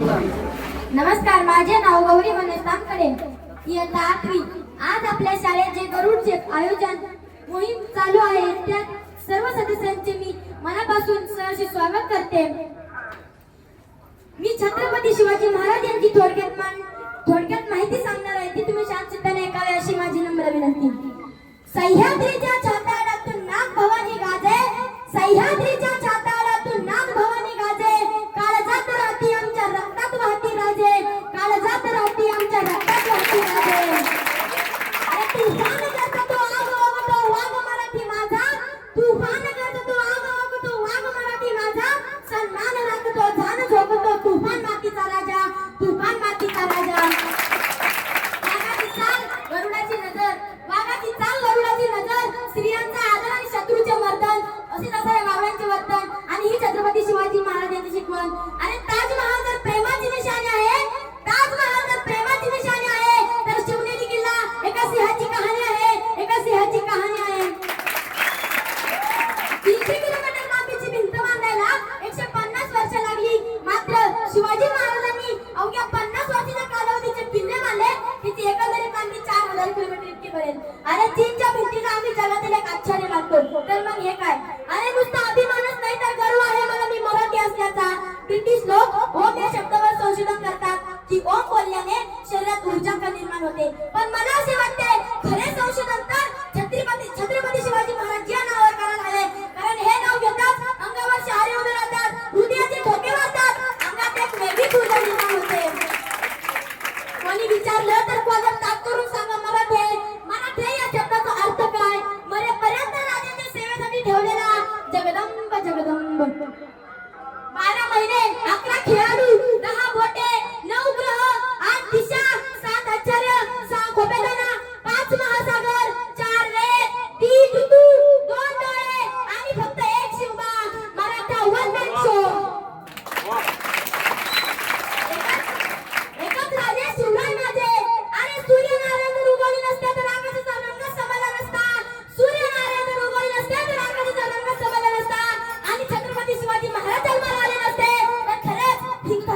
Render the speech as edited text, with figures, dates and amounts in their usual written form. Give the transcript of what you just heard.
नमस्कार, माझे नाव गौरी मनोज तामकडे, इयत्ता 8वी। आज आपल्या शाळेत जे गरुडचे आयोजन मोहीम चालू आहे त्या सर्व सदस्यांचे मी मनापासून सहर्ष स्वागत करते। मी छत्रपती शिवाजी महाराज यांची थोडक्यात माहिती सांगणार आहे, ती तुम्ही शांतपणे ऐकावी अशी माझी नम्र विनंती। सह्याद्रीच्या छाताडातून नाग भवानी गाजे, सह्याद्रीच्या छाताडातून नाग भवानी गाजे, काळजात राहती आमच्या रक्तात वाहती राजे, काळजात राहती आमच्या रक्तात वाहती राजे। अरे तुफान करतो तो आग वागतो वाघ मराठी माझा, तुफान करतो तो आग वागतो वाघ मराठी माझा, सन्मान राखतो झान झोकतो तुफान मातीचा राजा, तुफान मातीचा राजा। वाघाची चाल गरुडाची नजर, वाघाची चाल गरुडाची नजर, स्त्रियांचा आदर आणि शत्रूचे मर्दन, असे नसावे वाघांचे वर्तन आणि ही छत्रपती शिवाजी महाराज यांची शिकवण। आणि ताजमहाल जर प्रेमाची निशाणी आहे, ताजमहाल जर प्रेमाची निशाणी आहे, तर शिवनेरी किल्ला एका सिंहाची कहाणी आहे, एका सिंहाची कहाणी आहे। 300 किलोमीटर लांबीची भिंत बांधायला 150 वर्ष लागली, मात्र शिवाजी महाराजांनी अवघ्या 50 वर्षाच्या कालावधीचे किल्ले बांधले, तिची एकंदरीत लांबी 4000 किलोमीटर इतकी बरेल। अरे चीनच्या भिंतीला आम्ही जगातील एक आश्चर्य मानतो, तर मग हे काय? अरे नुसता अभिमानच नाही तर गर्व आहे मला मी मराठी असल्याचा। ब्रिटिश लोक ओम या शब्दावर संशोधन करतात की ओम बोलल्याने शरीरात ऊर्जा निर्माण होते, पण मला असे वाटते खरे संशोधन तर छत्रपती शिवाजी महाराज या नावावर करायला हवे, कारण हे नाव घेतात अंगावर शहारे उभे राहतात, हृदयाचे ठोके वाजतात, अंगात एक वेगळीच ऊर्जा निर्माण होते। कोणी विचारलं